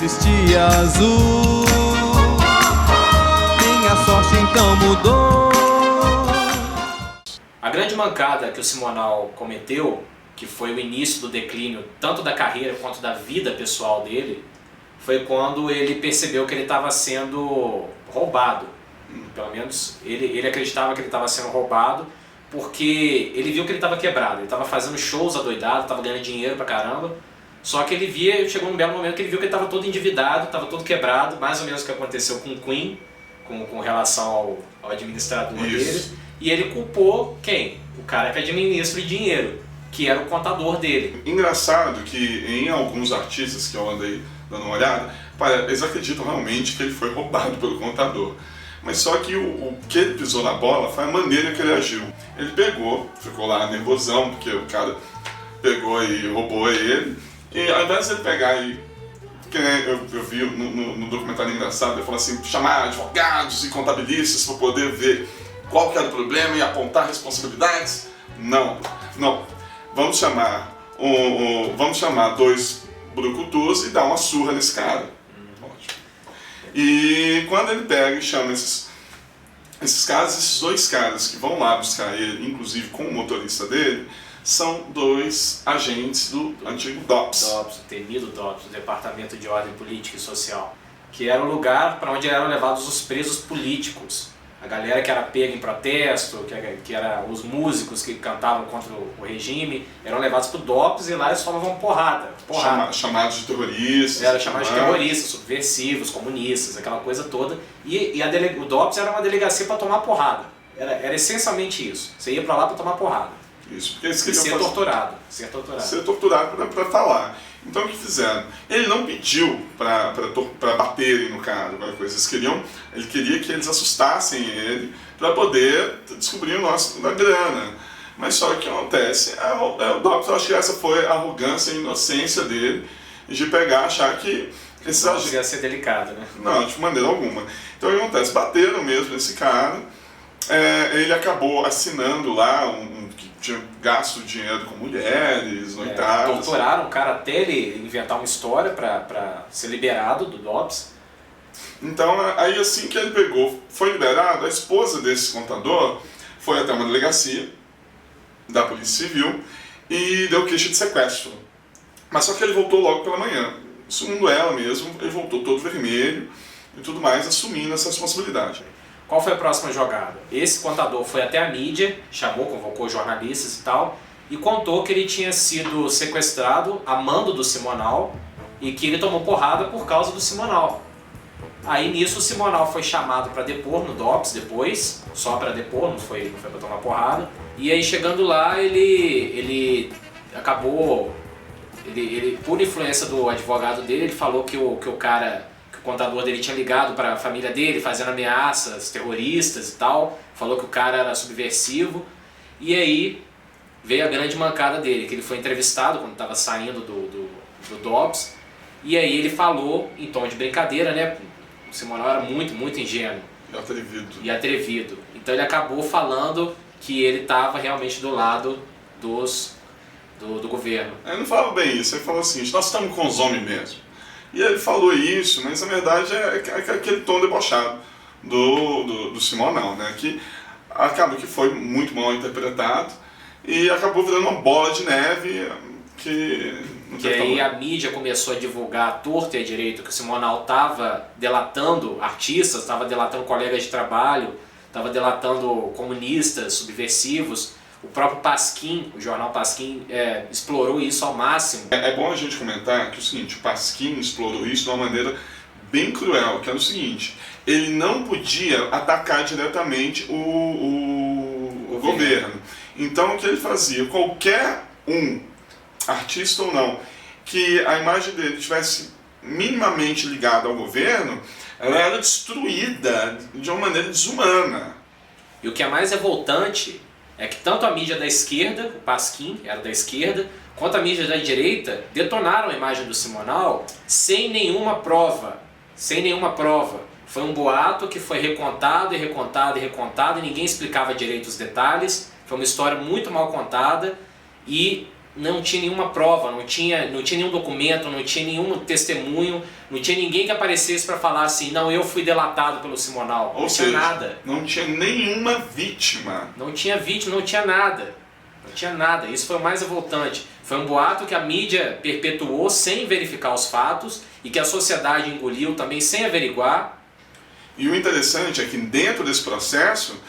triste e azul. Minha sorte então mudou. A grande mancada que o Simonal cometeu, que foi o início do declínio tanto da carreira quanto da vida pessoal dele, foi quando ele percebeu que ele estava sendo roubado. Pelo menos ele acreditava que ele estava sendo roubado, porque ele viu que ele estava quebrado, ele estava fazendo shows adoidado, estava ganhando dinheiro pra caramba, só que chegou num belo momento que ele viu que ele estava todo endividado, estava todo quebrado, mais ou menos o que aconteceu com o Queen, com relação ao administrador dele, e ele culpou quem? O cara que administra o dinheiro, que era o contador dele. Engraçado que em alguns artistas que eu andei dando uma olhada, eles acreditam realmente que ele foi roubado pelo contador. Mas só que o que ele pisou na bola foi a maneira que ele agiu. Ele pegou, ficou lá nervosão, porque o cara pegou e roubou ele. E ao invés de ele pegar e, que eu vi no documentário engraçado, ele falou assim, chamar advogados e contabilistas para poder ver qual que era o problema e apontar responsabilidades. Não. Vamos chamar dois brucutus e dar uma surra nesse cara. E quando ele pega e chama esses dois caras que vão lá buscar ele, inclusive com o motorista dele, são dois agentes do antigo DOPS. O temido DOPS, o Departamento de Ordem Política e Social, que era o lugar para onde eram levados os presos políticos. A galera que era pega em protesto, que era os músicos que cantavam contra o regime, eram levados para o DOPS e lá eles tomavam porrada. Chamados de terroristas. Era chamados de terroristas, subversivos, comunistas, aquela coisa toda. E o DOPS era uma delegacia para tomar porrada. Era essencialmente isso. Você ia para lá para tomar porrada. Isso, porque eles queriam torturado. Ser torturado para falar. Então o que fizeram? Ele não pediu para baterem no cara, alguma coisa. Ele queria que eles assustassem ele para poder descobrir o nosso da grana. Mas só que o que acontece? O DOPS, eu acho que essa foi a arrogância e a inocência dele de pegar, achar que esses agentes... ia ser delicado, né? Não, de maneira alguma. Então o que acontece? Bateram mesmo nesse cara. Ele acabou assinando lá que tinha gasto dinheiro com mulheres, noitadas. Torturaram o cara até ele inventar uma história para ser liberado do DOPS. Então, aí assim que ele foi liberado, a esposa desse contador foi até uma delegacia da Polícia Civil e deu queixa de sequestro. Mas só que ele voltou logo pela manhã. Segundo ela mesmo, ele voltou todo vermelho e tudo mais, assumindo essa responsabilidade. Qual foi a próxima jogada? Esse contador foi até a mídia, convocou jornalistas e tal, e contou que ele tinha sido sequestrado a mando do Simonal e que ele tomou porrada por causa do Simonal. Aí nisso o Simonal foi chamado para depor no DOPS depois, só para depor, não foi para tomar porrada. E aí chegando lá ele acabou, por influência do advogado dele, ele falou que o contador dele tinha ligado para a família dele, fazendo ameaças terroristas e tal, falou que o cara era subversivo, e aí veio a grande mancada dele, que ele foi entrevistado quando estava saindo do DOPS, e aí ele falou, em tom de brincadeira, né, o Simonal era muito, muito ingênuo. E atrevido. Então ele acabou falando que ele estava realmente do lado do governo. Ele não falava bem isso, ele falou assim, nós estamos com os homens mesmo. E ele falou isso, mas na verdade é aquele tom debochado do Simonal, né? Que acaba que foi muito mal interpretado e acabou virando uma bola de neve que aí a mídia começou a divulgar à torta e à direita que o Simonal estava delatando artistas, estava delatando colegas de trabalho, estava delatando comunistas, subversivos. O próprio Pasquim, o jornal Pasquim, explorou isso ao máximo. É bom a gente comentar que o seguinte, o Pasquim explorou isso de uma maneira bem cruel, que era o seguinte, ele não podia atacar diretamente o governo. Então o que ele fazia? Qualquer artista ou não, que a imagem dele estivesse minimamente ligada ao governo, ela era destruída de uma maneira desumana. E o que é mais revoltante é que tanto a mídia da esquerda, o Pasquim era da esquerda, quanto a mídia da direita detonaram a imagem do Simonal sem nenhuma prova. Foi um boato que foi recontado e ninguém explicava direito os detalhes. Foi uma história muito mal contada e não tinha nenhuma prova, não tinha nenhum documento, não tinha nenhum testemunho, não tinha ninguém que aparecesse para falar assim, não, eu fui delatado pelo Simonal. Ou seja, tinha nada. Não tinha nenhuma vítima. Não tinha vítima, não tinha nada. Não tinha nada. Isso foi o mais revoltante. Foi um boato que a mídia perpetuou sem verificar os fatos e que a sociedade engoliu também sem averiguar. E o interessante é que dentro desse processo,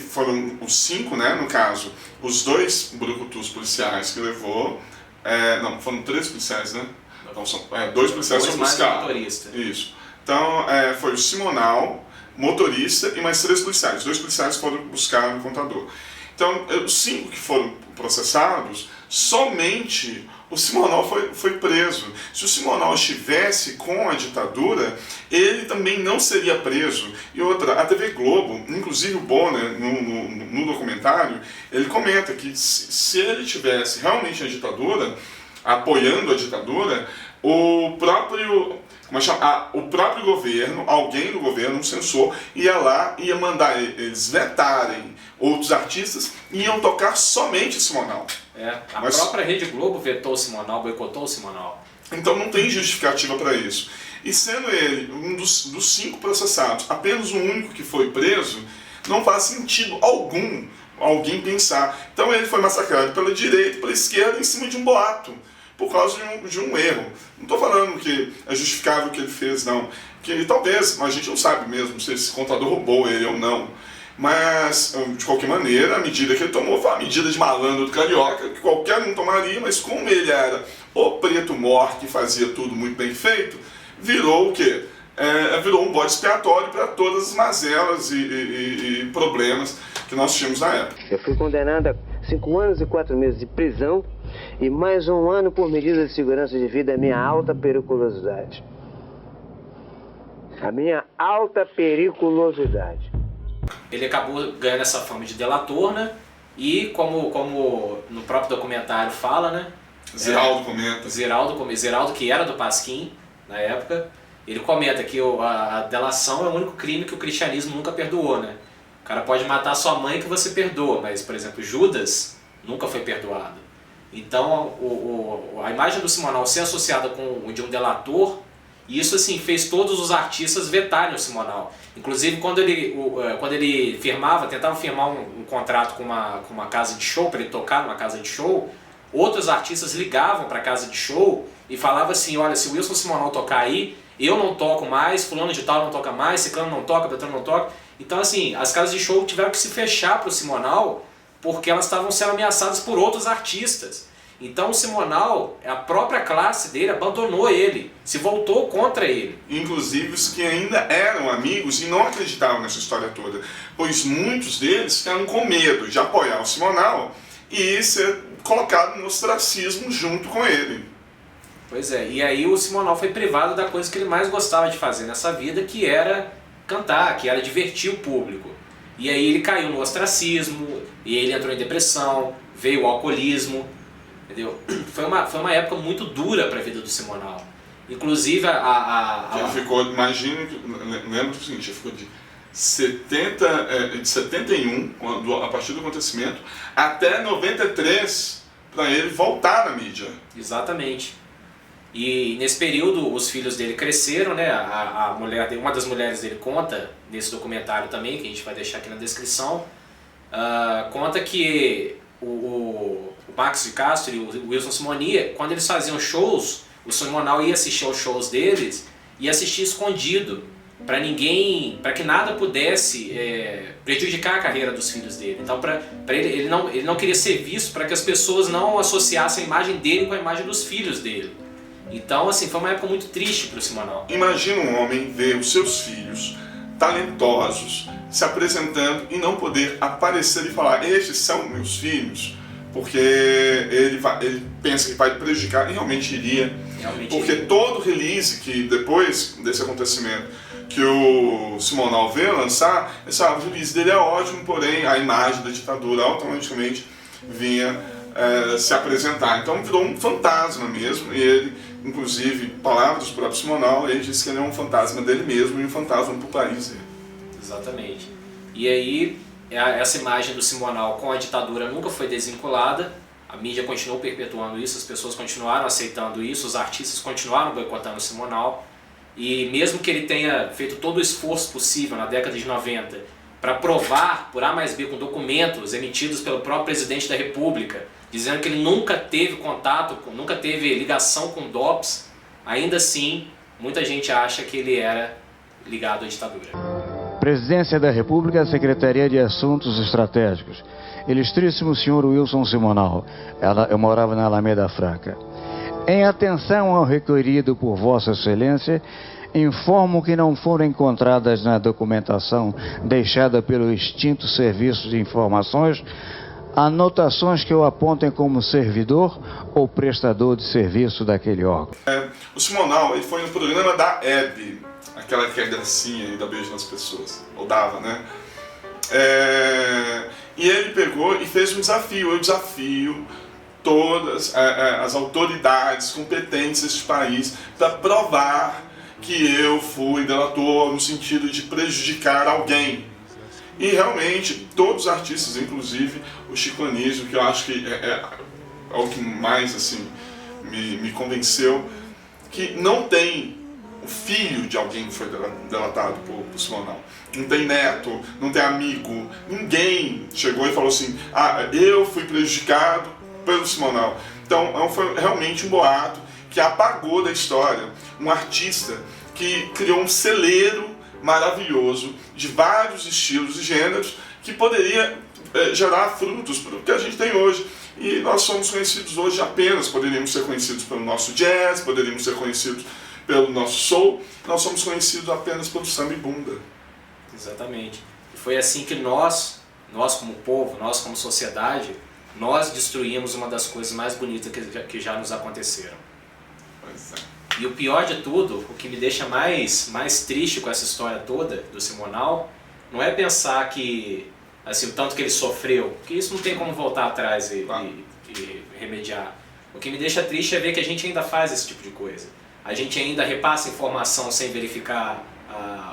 foram os 5, né, no caso, os 2 brucutus policiais que levou, não, foram 3 policiais, né? Então, são 2 policiais foram buscar. Motorista. Isso. Então, foi o Simonal, motorista e mais 3 policiais. 2 policiais foram buscar o contador. Então, os 5 que foram processados, somente o Simonal foi preso. Se o Simonal estivesse com a ditadura, ele também não seria preso. E outra, a TV Globo, inclusive o Bonner, no documentário, ele comenta que se ele estivesse realmente na ditadura, apoiando a ditadura, o próprio governo, alguém do governo, um censor, ia lá, ia mandar eles vetarem outros artistas e iam tocar somente Simonal. A própria Rede Globo vetou o Simonal, boicotou o Simonal. Então não tem justificativa para isso. E sendo ele um dos 5 processados, apenas o único que foi preso, não faz sentido algum alguém pensar. Então ele foi massacrado pela direita e pela esquerda em cima de um boato, por causa de um erro. Não estou falando que é justificável o que ele fez, não. Que talvez, mas a gente não sabe mesmo se esse contador roubou ele ou não. Mas, de qualquer maneira, a medida que ele tomou foi a medida de malandro do carioca, que qualquer um tomaria, mas como ele era o preto mor que fazia tudo muito bem feito, virou o quê? Virou um bode expiatório para todas as mazelas e problemas que nós tínhamos na época. Eu fui condenado a 5 anos e 4 meses de prisão e mais 1 ano por medida de segurança devido à minha alta periculosidade. A minha alta periculosidade. Ele acabou ganhando essa fama de delator, né? E como no próprio documentário fala, né? Ziraldo comenta. Ziraldo, que era do Pasquim na época, ele comenta que a delação é o único crime que o cristianismo nunca perdoou, né? O cara pode matar sua mãe que você perdoa, mas, por exemplo, Judas nunca foi perdoado. Então, a imagem do Simonal ser associada com de um delator, isso assim fez todos os artistas vetarem o Simonal. Inclusive, quando ele tentava firmar um contrato com uma casa de show, para ele tocar numa casa de show, outros artistas ligavam para a casa de show e falavam assim, olha, se o Wilson Simonal tocar aí, eu não toco mais, fulano de tal não toca mais, ciclano não toca, beltrano não toca. Então assim, as casas de show tiveram que se fechar para o Simonal porque elas estavam sendo ameaçadas por outros artistas. Então o Simonal, a própria classe dele abandonou ele, se voltou contra ele. Inclusive os que ainda eram amigos e não acreditavam nessa história toda, pois muitos deles ficaram com medo de apoiar o Simonal e ser colocado no ostracismo junto com ele. Pois é, e aí o Simonal foi privado da coisa que ele mais gostava de fazer nessa vida, que era cantar, que era divertir o público. E aí ele caiu no ostracismo, e ele entrou em depressão, veio o alcoolismo, entendeu? Foi uma época muito dura para a vida do Simonal. Inclusive Ele ficou, imagina, lembra do seguinte, ele ficou de 71, a partir do acontecimento, até 93, para ele voltar na mídia. Exatamente. E nesse período os filhos dele cresceram, né? Uma das mulheres dele conta nesse documentário também, que a gente vai deixar aqui na descrição, conta que o Max de Castro e o Wilson Simonia, quando eles faziam shows, o Simonal ia assistir aos shows deles e assistir escondido, para que nada pudesse prejudicar a carreira dos filhos dele. Então ele não queria ser visto, para que as pessoas não associassem a imagem dele com a imagem dos filhos dele. Então, assim, foi uma época muito triste para o Simonal. Imagina um homem ver os seus filhos talentosos se apresentando e não poder aparecer e falar, estes são meus filhos, porque ele pensa que vai prejudicar, e realmente iria. Porque todo release que depois desse acontecimento que o Simonal veio lançar, o release dele é ótimo, porém a imagem da ditadura automaticamente vinha se apresentar. Então virou um fantasma mesmo, e ele, inclusive, palavras do próprio Simonal, ele disse que ele é um fantasma dele mesmo e um fantasma para o país dele. Exatamente. E aí, essa imagem do Simonal com a ditadura nunca foi desvinculada. A mídia continuou perpetuando isso, as pessoas continuaram aceitando isso, os artistas continuaram boicotando o Simonal. E mesmo que ele tenha feito todo o esforço possível na década de 90 para provar por A mais B com documentos emitidos pelo próprio presidente da República, dizendo que ele nunca teve contato, nunca teve ligação com DOPS, ainda assim, muita gente acha que ele era ligado à ditadura. Presidência da República, Secretaria de Assuntos Estratégicos. Ilustríssimo senhor Wilson Simonal. Eu morava na Alameda Franca. Em atenção ao requerido por Vossa Excelência, informo que não foram encontradas na documentação deixada pelo extinto Serviço de Informações anotações que o apontem como servidor ou prestador de serviço daquele órgão. O Simonal, ele foi no programa da Hebe, aquela que é gracinha e dá beijo nas pessoas, ou dava, né? E ele pegou e fez um desafio. Eu desafio todas as autoridades competentes deste país para provar que eu fui delator no sentido de prejudicar alguém. E realmente, todos os artistas, inclusive o Chico Anísio, que eu acho que é o que mais assim, me convenceu, que não tem o filho de alguém que foi delatado por Simonal. Não tem neto, não tem amigo, ninguém chegou e falou assim, eu fui prejudicado pelo Simonal. Então foi realmente um boato que apagou da história um artista que criou um celeiro maravilhoso de vários estilos e gêneros que poderia gerar frutos para o que a gente tem hoje. E nós somos conhecidos hoje apenas, poderíamos ser conhecidos pelo nosso jazz, poderíamos ser conhecidos pelo nosso soul, nós somos conhecidos apenas pelo samba e bunda. Exatamente. E foi assim que nós como povo, nós como sociedade, nós destruímos uma das coisas mais bonitas que já nos aconteceram. Pois é. E o pior de tudo, o que me deixa mais triste com essa história toda do Simonal, não é pensar que, assim, o tanto que ele sofreu, porque isso não tem como voltar atrás e remediar. O que me deixa triste é ver que a gente ainda faz esse tipo de coisa. A gente ainda repassa informação sem verificar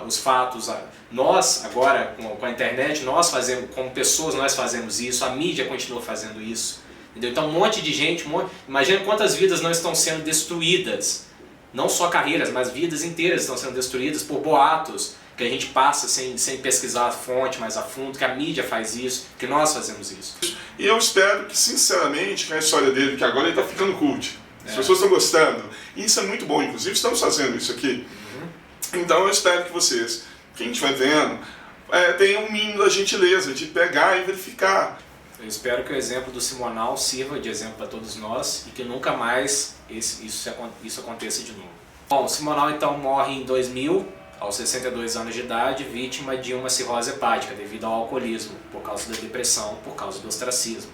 os fatos. Nós, agora, com a internet, nós fazemos, como pessoas, nós fazemos isso, a mídia continua fazendo isso. Entendeu? Então um monte de gente, imagina quantas vidas não estão sendo destruídas. Não só carreiras, mas vidas inteiras estão sendo destruídas por boatos que a gente passa sem pesquisar a fonte mais a fundo, que a mídia faz isso, que nós fazemos isso. E eu espero que, sinceramente, com a história dele, que agora ele está ficando cult. As pessoas estão gostando. E isso é muito bom, inclusive estamos fazendo isso aqui. Então eu espero que vocês, quem estiver vendo, tenham um mínimo da gentileza de pegar e verificar. Eu espero que o exemplo do Simonal sirva de exemplo para todos nós e que nunca mais isso aconteça de novo. Bom, o Simonal então morre em 2000, aos 62 anos de idade, vítima de uma cirrose hepática devido ao alcoolismo, por causa da depressão, por causa do ostracismo.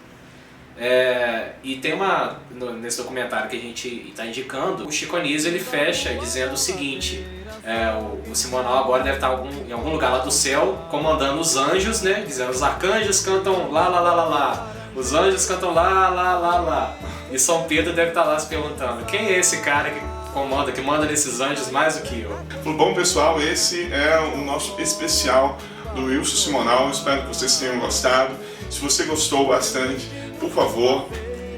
E tem nesse documentário que a gente está indicando, o Chico Anísio ele fecha dizendo o seguinte, o Simonal agora deve estar em algum lugar lá do céu, comandando os anjos, né, dizendo os arcanjos cantam lá, lá, lá, lá, lá, os anjos cantam lá, lá, lá, lá, e São Pedro deve estar lá se perguntando, quem é esse cara que manda nesses anjos mais do que eu? Bom, pessoal, esse é o nosso especial do Wilson Simonal, espero que vocês tenham gostado. Se você gostou bastante, por favor,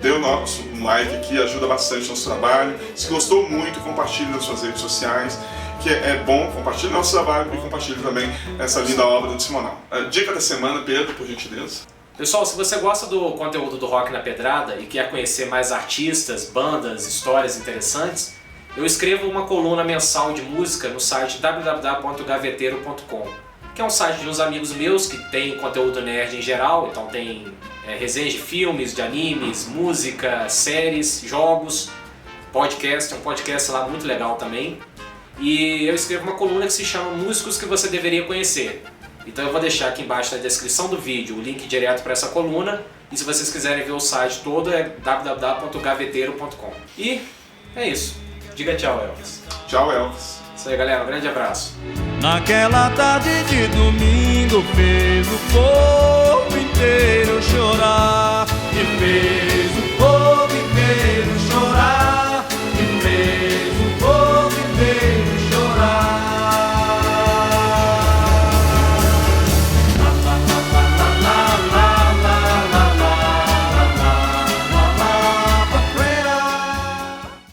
dê o nosso like aqui, ajuda bastante o nosso trabalho. Se gostou muito, compartilhe nas suas redes sociais, que é bom, compartilhe nosso trabalho e compartilhe também essa linda obra do Simonal. Dica da semana, Pedro, por gentileza. Pessoal, se você gosta do conteúdo do Rock na Pedrada e quer conhecer mais artistas, bandas, histórias interessantes, eu escrevo uma coluna mensal de música no site www.gaveteiro.com, que é um site de uns amigos meus que tem conteúdo nerd em geral, então tem resenhas de filmes, de animes, música, séries, jogos, podcast, um podcast lá muito legal também. E eu escrevo uma coluna que se chama Músicos que você deveria conhecer. Então eu vou deixar aqui embaixo na descrição do vídeo o link direto para essa coluna, e se vocês quiserem ver o site todo é www.gaveteiro.com. E é isso. Diga tchau, Elvis. Tchau, Elvis. Isso aí, galera. Um grande abraço. Naquela tarde de domingo fez o povo inteiro chorar. E fez o povo inteiro chorar.